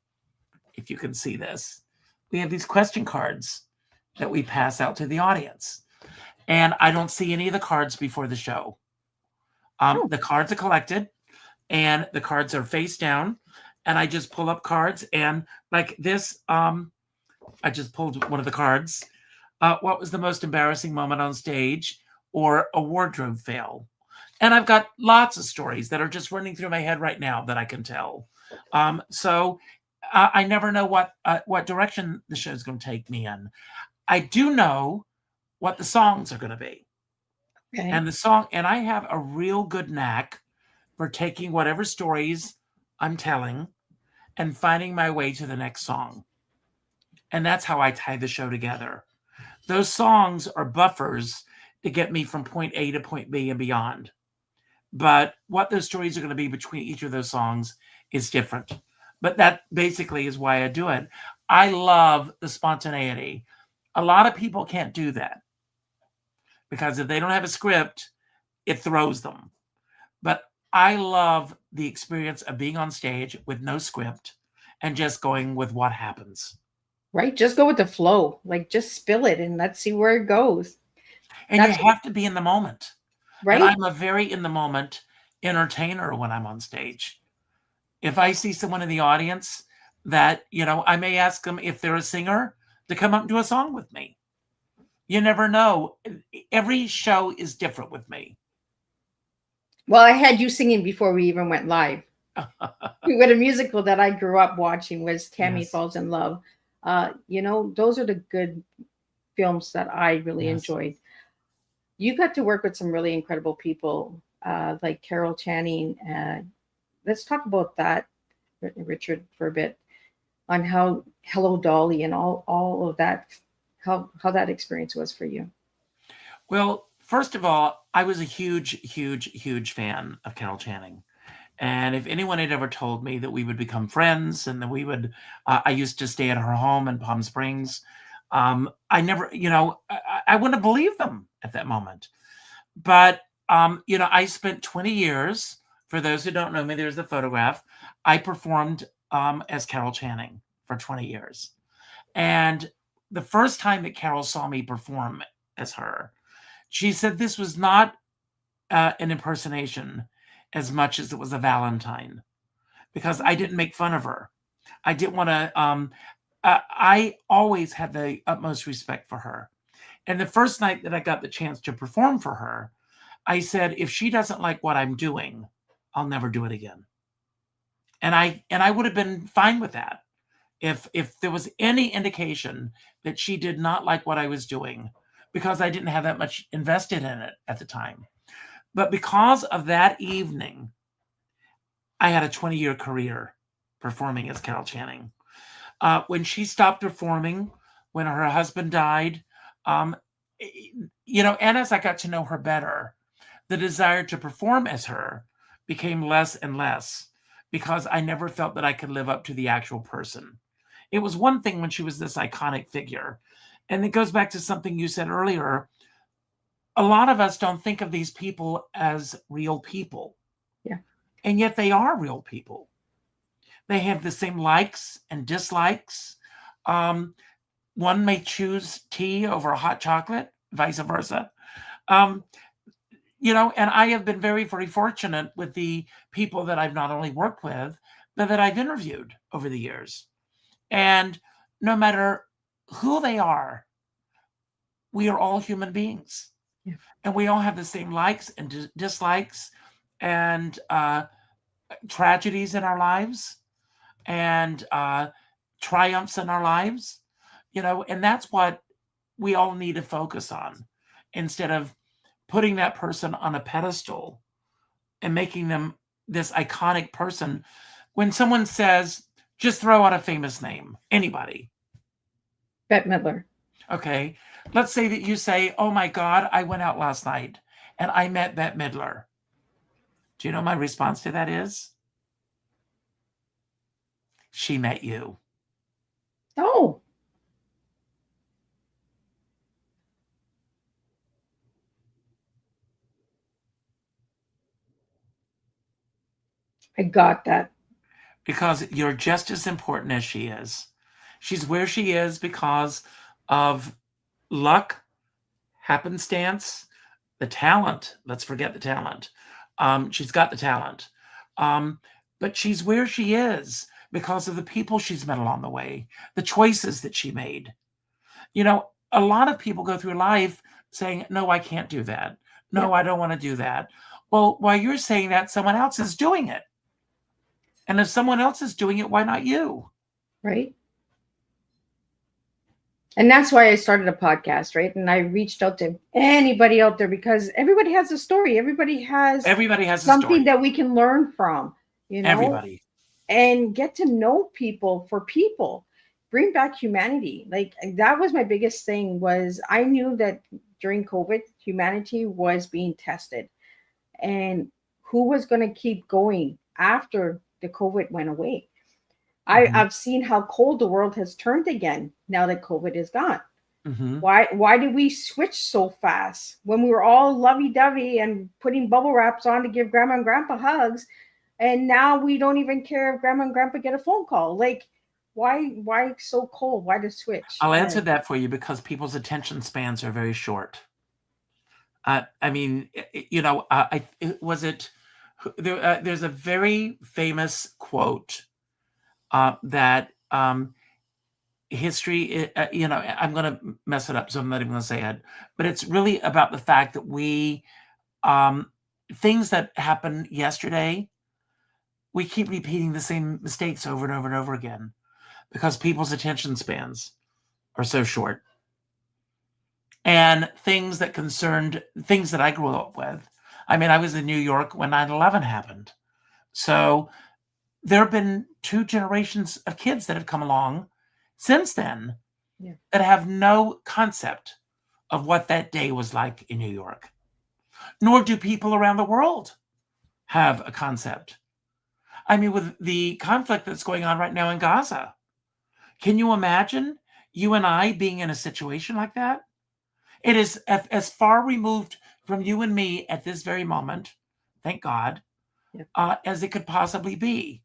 Speaker 3: if you can see this, we have these question cards that we pass out to the audience. And I don't see any of the cards before the show. The cards are collected and the cards are face down. And I just pull up cards and like this, I just pulled one of the cards. What was the most embarrassing moment on stage or a wardrobe fail? And I've got lots of stories that are just running through my head right now that I can tell. So I never know what direction the show's going to take me in. I do know what the songs are going to be.
Speaker 2: Okay.
Speaker 3: And I have a real good knack for taking whatever stories I'm telling and finding my way to the next song. And that's how I tie the show together. Those songs are buffers to get me from point A to point B and beyond. But what those stories are going to be between each of those songs is different. But that basically is why I do it. I love the spontaneity. A lot of people can't do that because if they don't have a script, it throws them. But I love the experience of being on stage with no script and just going with what happens.
Speaker 2: Right? Just go with the flow. Like just spill it and let's see where it goes.
Speaker 3: And you have to be in the moment.
Speaker 2: Right?
Speaker 3: And I'm a very in the moment entertainer when I'm on stage. If I see someone in the audience that, I may ask them if they're a singer to come up and do a song with me. You never know. Every show is different with me.
Speaker 2: Well, I had you singing before we even went live. What a musical that I grew up watching was Tammy Falls in Love. Those are the good films that I really enjoyed. You got to work with some really incredible people like Carol Channing. Let's talk about that, Richard, for a bit on how Hello Dolly and all of that, how that experience was for you.
Speaker 3: Well, first of all, I was a huge, huge, huge fan of Carol Channing. And if anyone had ever told me that we would become friends and that we would, I used to stay at her home in Palm Springs. I never, I wouldn't have believed them at that moment. But, I spent 20 years, for those who don't know me, there's the photograph. I performed as Carol Channing for 20 years. And the first time that Carol saw me perform as her, she said this was not an impersonation as much as it was a Valentine, because I didn't make fun of her. I didn't want to, I always had the utmost respect for her. And the first night that I got the chance to perform for her, I said, if she doesn't like what I'm doing, I'll never do it again. And I would have been fine with that. If there was any indication that she did not like what I was doing, because I didn't have that much invested in it at the time. But because of that evening, I had a 20-year career performing as Carol Channing. When she stopped performing, when her husband died, and as I got to know her better, the desire to perform as her became less and less because I never felt that I could live up to the actual person. It was one thing when she was this iconic figure. And it goes back to something you said earlier. A lot of us don't think of these people as real people.
Speaker 2: Yeah.
Speaker 3: And yet they are real people. They have the same likes and dislikes. One may choose tea over hot chocolate, vice versa. And I have been very, very fortunate with the people that I've not only worked with, but that I've interviewed over the years. And no matter who they are, we are all human beings.
Speaker 2: Yeah.
Speaker 3: And we all have the same likes and dislikes and tragedies in our lives and triumphs in our lives, and that's what we all need to focus on instead of putting that person on a pedestal and making them this iconic person. When someone says, just throw out a famous name, anybody.
Speaker 2: Bette Midler.
Speaker 3: Okay. Let's say that you say, oh my God, I went out last night and I met Bette Midler. Do you know my response to that is? She met you.
Speaker 2: Oh. I got that.
Speaker 3: Because you're just as important as she is. She's where she is because of luck, happenstance, the talent. Let's forget the talent. She's got the talent. But she's where she is because of the people she's met along the way, the choices that she made. A lot of people go through life saying, no, I can't do that. No, I don't want to do that. Well, while you're saying that, someone else is doing it. And if someone else is doing it, why not you?
Speaker 2: Right. And that's why I started a podcast, right? And I reached out to anybody out there because everybody has a story. Everybody has something that we can learn from,
Speaker 3: Everybody.
Speaker 2: And get to know people for people. Bring back humanity. Like that was my biggest thing was I knew that during COVID, humanity was being tested. And who was going to keep going after the COVID went away? I've seen how cold the world has turned again now that COVID is gone.
Speaker 3: Mm-hmm.
Speaker 2: Why did we switch so fast when we were all lovey-dovey and putting bubble wraps on to give grandma and grandpa hugs, and now we don't even care if grandma and grandpa get a phone call? Like, why so cold? Why the switch?
Speaker 3: I'll answer that for you because people's attention spans are very short. There's a very famous quote that history, I'm going to mess it up, so I'm not even going to say it, but it's really about the fact that we, things that happened yesterday, we keep repeating the same mistakes over and over and over again because people's attention spans are so short. And things that I grew up with. I mean, I was in New York when 9/11 happened. So there have been 2 generations of kids that have come along since then that have no concept of what that day was like in New York. Nor do people around the world have a concept. I mean, with the conflict that's going on right now in Gaza, can you imagine you and I being in a situation like that? It is as far removed from you and me at this very moment, thank God, as it could possibly be.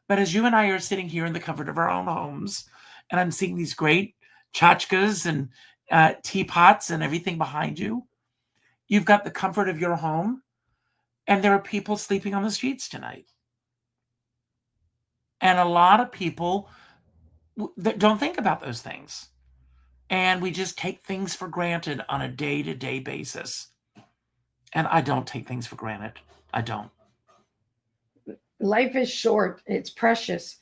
Speaker 3: But as you and I are sitting here in the comfort of our own homes, and I'm seeing these great tchotchkes and teapots and everything behind you, you've got the comfort of your home, and there are people sleeping on the streets tonight. And a lot of people that don't think about those things. And we just take things for granted on a day-to-day basis. And I don't take things for granted. I don't.
Speaker 2: Life is short. It's precious.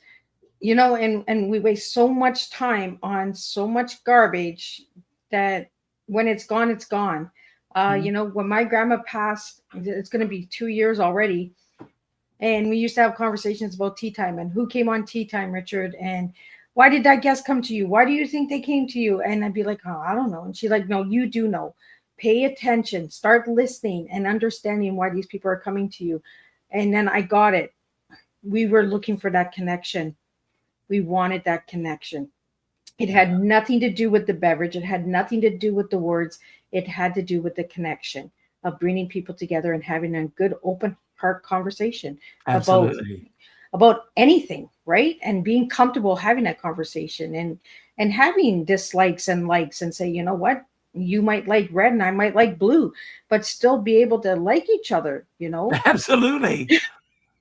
Speaker 2: And we waste so much time on so much garbage that when it's gone, it's gone. When my grandma passed, it's going to be 2 years already. And we used to have conversations about tea time and who came on tea time, Richard, and why did that guest come to you? Why do you think they came to you? And I'd be like, oh, I don't know. And she's like, no, you do know. pay attention, start listening and understanding why these people are coming to you. And then I got it. We were looking for that connection. We wanted that connection. It had nothing to do with the beverage. It had nothing to do with the words. It had to do with the connection of bringing people together and having a good open heart conversation
Speaker 3: Absolutely.
Speaker 2: about anything, right? And being comfortable having that conversation and having dislikes and likes and say, you know what? You might like red and I might like blue, but still be able to like each other, you know?
Speaker 3: Absolutely.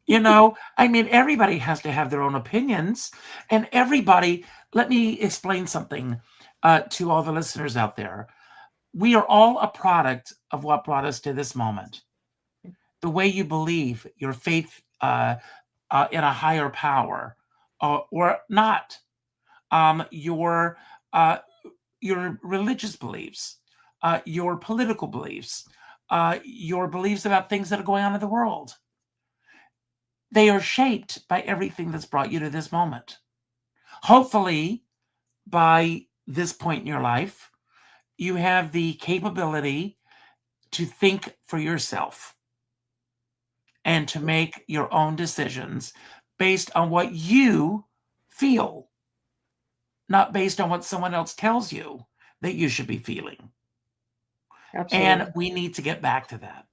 Speaker 3: You know, I mean, everybody has to have their own opinions, and everybody, let me explain something to all the listeners out there. We are all a product of what brought us to this moment. The way you believe, your faith in a higher power, or not, your religious beliefs, your political beliefs, your beliefs about things that are going on in the world. They are shaped by everything that's brought you to this moment. Hopefully, by this point in your life, you have the capability to think for yourself and to make your own decisions based on what you feel, not based on what someone else tells you that you should be feeling.
Speaker 2: Absolutely.
Speaker 3: And we need to get back to that.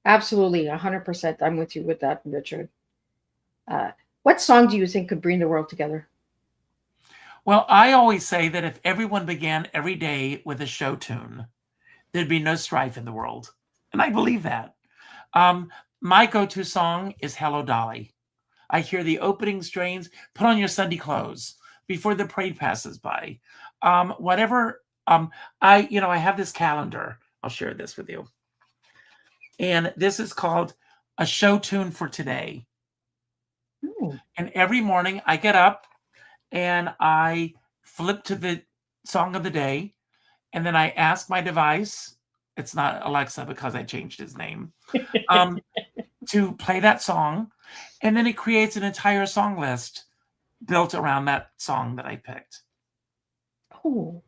Speaker 2: Absolutely. 100%. I'm with you with that, Richard. What song do you think could bring the world together?
Speaker 3: Well, I always say that if everyone began every day with a show tune, there'd be no strife in the world. And I believe that. My go-to song is Hello, Dolly. I hear the opening strains, put on your Sunday clothes before the parade passes by. Whatever. I have this calendar. I'll share this with you. And this is called A Show Tune for Today. And every morning I get up and I flip to the song of the day. And then I ask my device, it's not Alexa because I changed his name, to play that song. And then it creates an entire song list built around that song that I picked.
Speaker 2: Oh,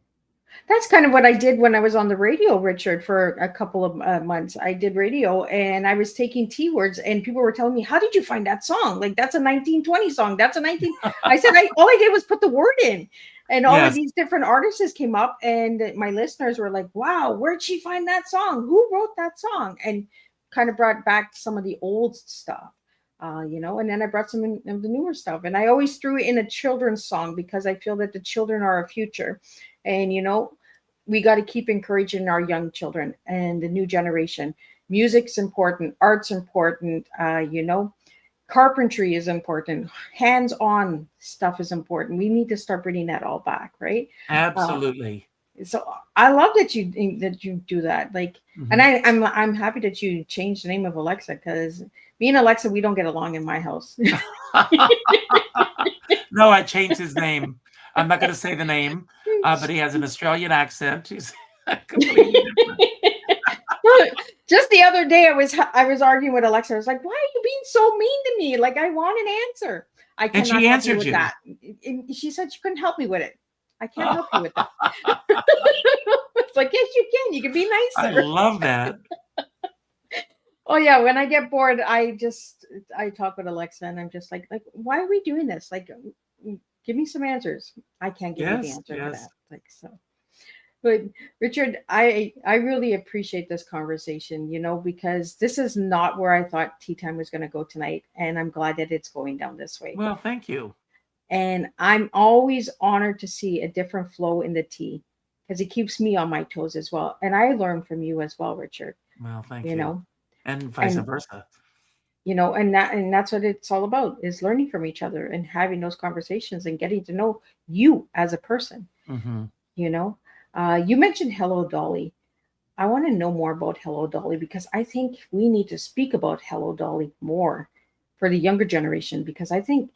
Speaker 2: that's kind of what I did when I was on the radio, Richard, for a couple of months. I did radio and I was taking T words and people were telling me, how did you find that song? Like, that's a 1920 song. That's a 19. I said, all I did was put the word in. And all of these different artists came up and my listeners were like, wow, where'd she find that song? Who wrote that song? And kind of brought back some of the old stuff, and then I brought some of the newer stuff. And I always threw in a children's song because I feel that the children are our future. And, we got to keep encouraging our young children and the new generation. Music's important. Art's important. Carpentry is important. Hands-on stuff is important. We need to start bringing that all back, right?
Speaker 3: Absolutely.
Speaker 2: So I love that you do that. Like, and I'm happy that you changed the name of Alexa because me and Alexa, we don't get along in my house.
Speaker 3: No, I changed his name. I'm not going to say the name, but he has an Australian accent. He's completely different.
Speaker 2: Just the other day, I was arguing with Alexa. I was like, "Why are you being so mean to me? Like, I want an answer."
Speaker 3: And she answered you.
Speaker 2: That. And she said she couldn't help me with it. I can't help you with that. It's like, yes, you can. You can be nicer.
Speaker 3: I love that.
Speaker 2: Oh yeah, when I get bored, I talk with Alexa, and I'm just like, why are we doing this? Like, give me some answers. I can't give you the answer to that. Like, so. But Richard, I really appreciate this conversation, because this is not where I thought Tea Time was going to go tonight. And I'm glad that it's going down this way.
Speaker 3: Well, thank you.
Speaker 2: And I'm always honored to see a different flow in the tea because it keeps me on my toes as well. And I learn from you as well, Richard.
Speaker 3: Well, thank you. And vice versa.
Speaker 2: And that's what it's all about, is learning from each other and having those conversations and getting to know you as a person.
Speaker 3: Mm-hmm.
Speaker 2: You mentioned Hello, Dolly. I want to know more about Hello, Dolly, because I think we need to speak about Hello, Dolly more for the younger generation, because I think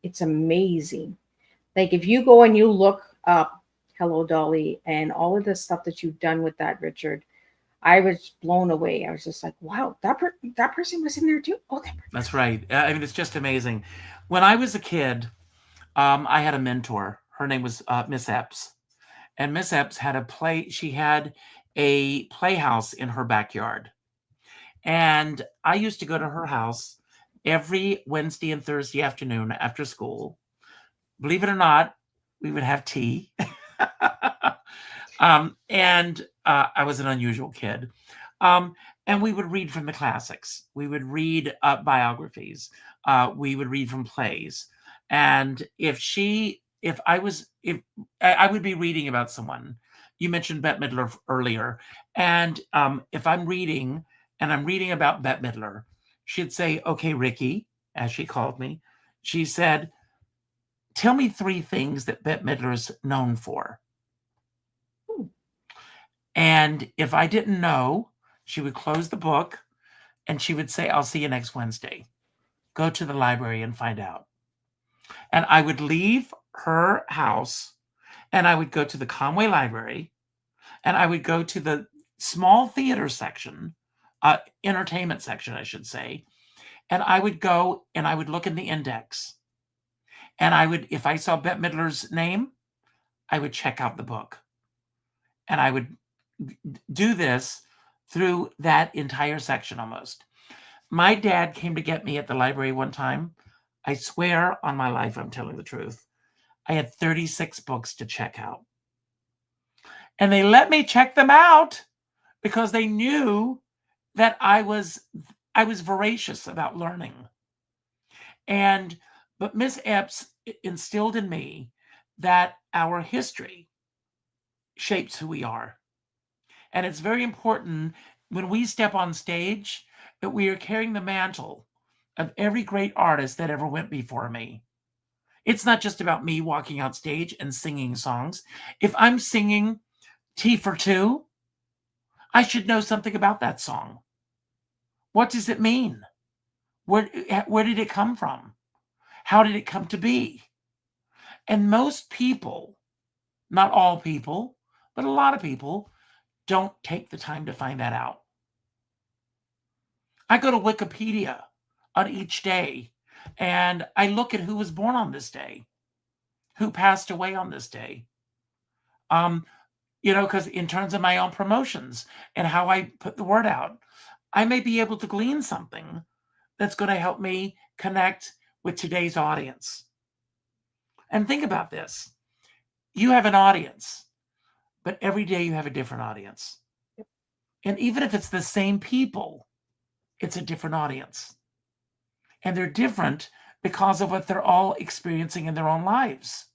Speaker 2: it's amazing. Like, if you go and you look up Hello, Dolly and all of the stuff that you've done with that, Richard, I was blown away. I was just like, wow, that person was in there too. Oh,
Speaker 3: that's right. I mean, it's just amazing. When I was a kid, I had a mentor. Her name was Miss Epps. And Miss Epps had a play. She had a playhouse in her backyard. And I used to go to her house every Wednesday and Thursday afternoon after school. Believe it or not, we would have tea. And I was an unusual kid. And we would read from the classics. We would read biographies. We would read from plays. And if I would be reading about someone. You mentioned Bette Midler earlier. And if I'm reading and I'm reading about Bette Midler, she'd say, "Okay, Ricky," as she called me, she said, "Tell me 3 things that Bette Midler is known for." And if I didn't know, she would close the book and she would say, "I'll see you next Wednesday. Go to the library and find out." And I would leave her house and I would go to the Conway Library and I would go to the small theater section, entertainment section, I should say. And I would go and I would look in the index. And if I saw Bette Midler's name, I would check out the book. And I would do this through that entire section almost. My dad came to get me at the library one time. I swear on my life, I'm telling the truth. I had 36 books to check out. And they let me check them out because they knew that I was voracious about learning. But Miss Epps instilled in me that our history shapes who we are. And it's very important when we step on stage that we are carrying the mantle of every great artist that ever went before me. It's not just about me walking out stage and singing songs. If I'm singing Tea for Two, I should know something about that song. What does it mean? Where did it come from? How did it come to be? And most people, not all people, but a lot of people, don't take the time to find that out. I go to Wikipedia on each day and I look at who was born on this day, who passed away on this day. Because in terms of my own promotions and how I put the word out, I may be able to glean something that's going to help me connect with today's audience. And think about this. You have an audience, but every day you have a different audience. And even if it's the same people, it's a different audience. And they're different because of what they're all experiencing in their own lives.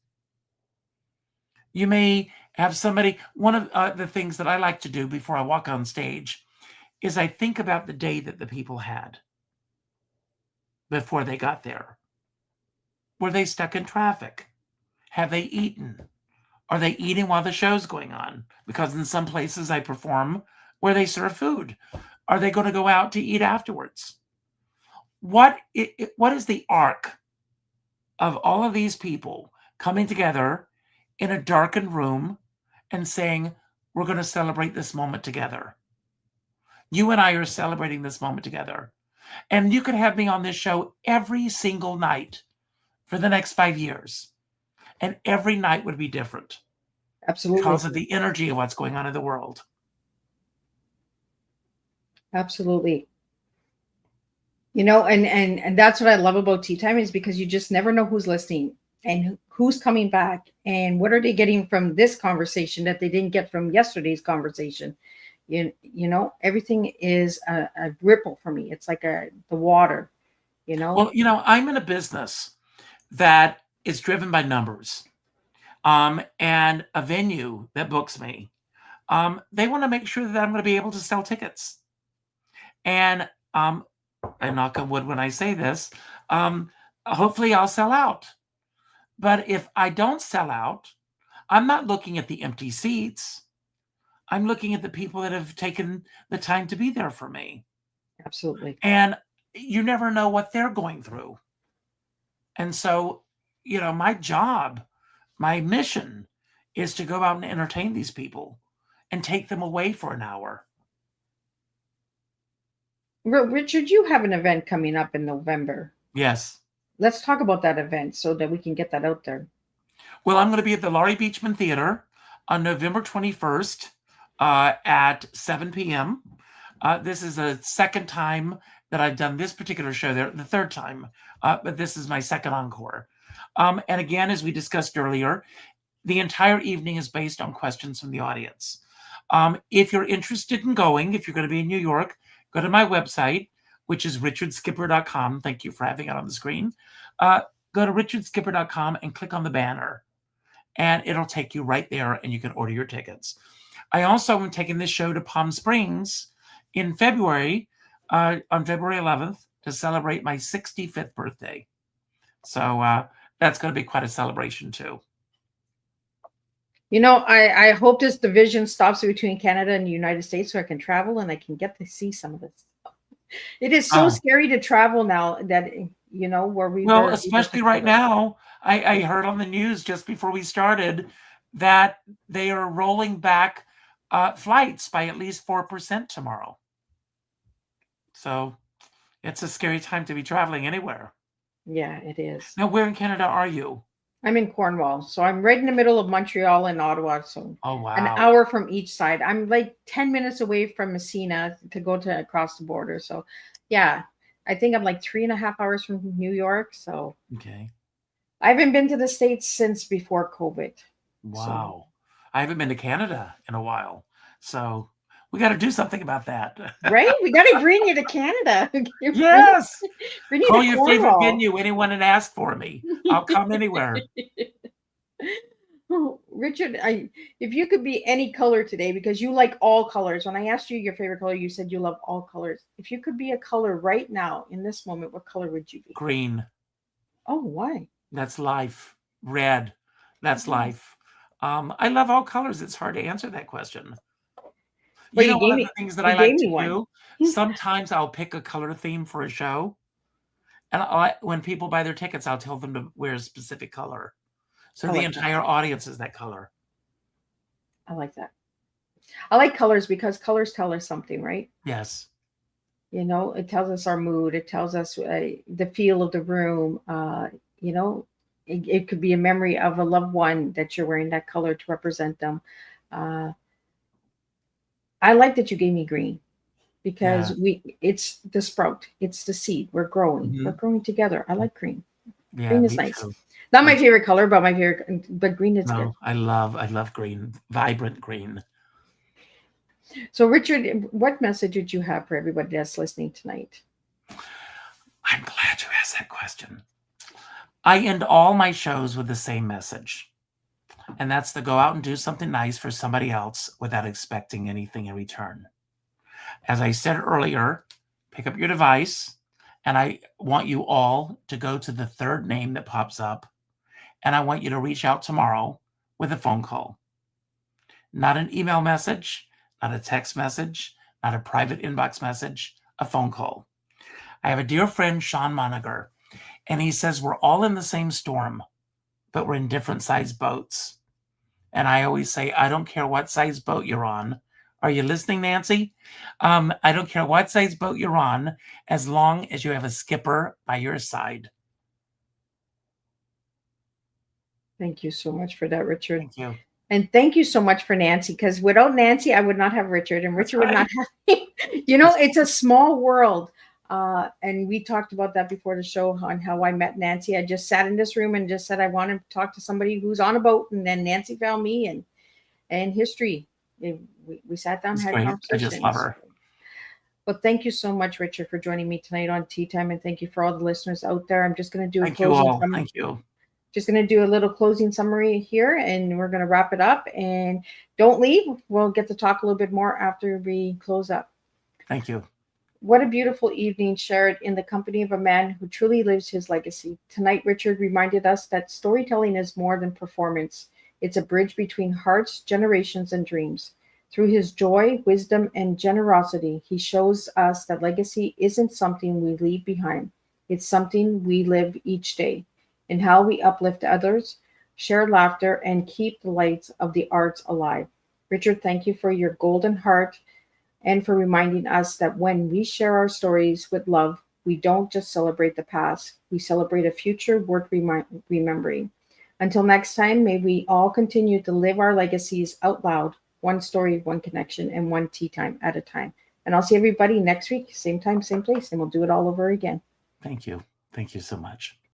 Speaker 3: You may have somebody, one of the things that I like to do before I walk on stage is I think about the day that the people had before they got there. Were they stuck in traffic? Have they eaten? Are they eating while the show's going on? Because in some places I perform where they serve food. Are they going to go out to eat afterwards? What is the arc of all of these people coming together in a darkened room and saying, we're going to celebrate this moment together? You and I are celebrating this moment together. And you could have me on this show every single night for the next 5 years. And every night would be different.
Speaker 2: Absolutely.
Speaker 3: Because of the energy of what's going on in the world.
Speaker 2: Absolutely. And that's what I love about Tea Time is because you just never know who's listening and who's coming back and what are they getting from this conversation that they didn't get from yesterday's conversation. Everything is a ripple for me. It's like the water,
Speaker 3: Well, I'm in a business that is driven by numbers. And a venue that books me, they want to make sure that I'm going to be able to sell tickets. And I knock on wood when I say this, hopefully I'll sell out. But if I don't sell out, I'm not looking at the empty seats. I'm looking at the people that have taken the time to be there for me.
Speaker 2: Absolutely.
Speaker 3: And you never know what they're going through. And so, my job, my mission is to go out and entertain these people and take them away for an hour.
Speaker 2: Richard, you have an event coming up in November.
Speaker 3: Yes.
Speaker 2: Let's talk about that event so that we can get that out there.
Speaker 3: Well, I'm going to be at the Laurie Beachman Theater on November 21st at 7 p.m. This is the second time that I've done this particular show there, the third time, but this is my second encore. And again, as we discussed earlier, the entire evening is based on questions from the audience. If you're interested in going, if you're going to be in New York, go to my website, which is richardskipper.com. Thank you for having it on the screen. Go to richardskipper.com and click on the banner, and it'll take you right there, and you can order your tickets. I also am taking this show to Palm Springs in February, on February 11th, to celebrate my 65th birthday. So that's going to be quite a celebration too.
Speaker 2: You know, I hope this division stops between Canada and the United States so I can travel and I can get to see some of this. It is so scary to travel now that, you know, where we
Speaker 3: well,
Speaker 2: were.
Speaker 3: especially right now. I heard on the news just before we started that they are rolling back flights by at least 4% tomorrow. So it's a scary time to be traveling anywhere.
Speaker 2: Yeah, it is.
Speaker 3: Now, where in Canada are you?
Speaker 2: I'm in Cornwall, so I'm right in the middle of Montreal and Ottawa, so
Speaker 3: Oh, wow.
Speaker 2: an hour from each side. I'm like 10 minutes away from Messina to go to across the border. So yeah, I think I'm like 3.5 hours from New York. So
Speaker 3: Okay.
Speaker 2: I haven't been to the States since before COVID.
Speaker 3: Wow. I haven't been to Canada in a while. So we got to do something about that.
Speaker 2: Right? We got to bring you to Canada.
Speaker 3: Yes.
Speaker 2: Bring you
Speaker 3: Call
Speaker 2: to
Speaker 3: your favorite
Speaker 2: Cornwall.
Speaker 3: venue, anyone, and ask for me. I'll come anywhere.
Speaker 2: Oh, Richard, if you could be any color today, because you like all colors. When I asked you your favorite color, you said you love all colors. If you could be a color right now in this moment, what color would you be?
Speaker 3: Green.
Speaker 2: Oh, why?
Speaker 3: That's life. Red. That's life. I love all colors. It's hard to answer that question.
Speaker 2: Well,
Speaker 3: you know,
Speaker 2: you
Speaker 3: one of
Speaker 2: gave
Speaker 3: the things that
Speaker 2: you
Speaker 3: I like
Speaker 2: gave
Speaker 3: to
Speaker 2: me one.
Speaker 3: do, sometimes I'll pick a color theme for a show. And when people buy their tickets, I'll tell them to wear a specific color. So
Speaker 2: I
Speaker 3: the
Speaker 2: like
Speaker 3: entire audience is that color.
Speaker 2: I like that. I like colors because colors tell us something, right?
Speaker 3: Yes.
Speaker 2: You know, it tells us our mood. It tells us the feel of the room. You know, it could be a memory of a loved one that you're wearing that color to represent them. I like that you gave me green because it's the sprout, it's the seed. We're growing. We're growing together. I like green.
Speaker 3: Yeah,
Speaker 2: Green is
Speaker 3: me
Speaker 2: nice.
Speaker 3: too.
Speaker 2: Not my favorite color, but but green is good.
Speaker 3: No, I love green, vibrant green.
Speaker 2: So, Richard, what message would you have for everybody that's listening tonight?
Speaker 3: I'm glad you asked that question. I end all my shows with the same message, and that's to go out and do something nice for somebody else without expecting anything in return. As I said earlier, pick up your device, and I want you all to go to the third name that pops up, and I want you to reach out tomorrow with a phone call. Not an email message, not a text message, not a private inbox message, a phone call. I have a dear friend, Sean Moniger, and he says we're all in the same storm, but we're in different sized boats. And I always say, I don't care what size boat you're on. Are you listening, Nancy? I don't care what size boat you're on, as long as you have a skipper by your side.
Speaker 2: Thank you so much for that, Richard.
Speaker 3: Thank you.
Speaker 2: And thank you so much for Nancy, because without Nancy, I would not have Richard, and Richard would not have me. You know, it's a small world. And we talked about that before the show on how I met Nancy. I just sat in this room and just said I want to talk to somebody who's on a boat, and then Nancy found me, and history. We sat down, had
Speaker 3: Great.
Speaker 2: conversations.
Speaker 3: I just love her.
Speaker 2: Well, thank you so much, Richard, for joining me tonight on Tea Time, and thank you for all the listeners out there. I'm just going to do a
Speaker 3: Thank you
Speaker 2: closing
Speaker 3: all.
Speaker 2: summary.
Speaker 3: Thank you.
Speaker 2: Just going to do a little closing summary here, and we're going to wrap it up. And don't leave. We'll get to talk a little bit more after we close up.
Speaker 3: Thank you.
Speaker 2: What a beautiful evening shared in the company of a man who truly lives his legacy. Tonight, Richard reminded us that storytelling is more than performance. It's a bridge between hearts, generations, and dreams. Through his joy, wisdom, and generosity, he shows us that legacy isn't something we leave behind. It's something we live each day, in how we uplift others, share laughter, and keep the lights of the arts alive. Richard, thank you for your golden heart and for reminding us that when we share our stories with love, we don't just celebrate the past, we celebrate a future worth remembering. Until next time, may we all continue to live our legacies out loud, one story, one connection, and one tea time at a time. And I'll see everybody next week, same time, same place, and we'll do it all over again.
Speaker 3: Thank you. Thank you so much.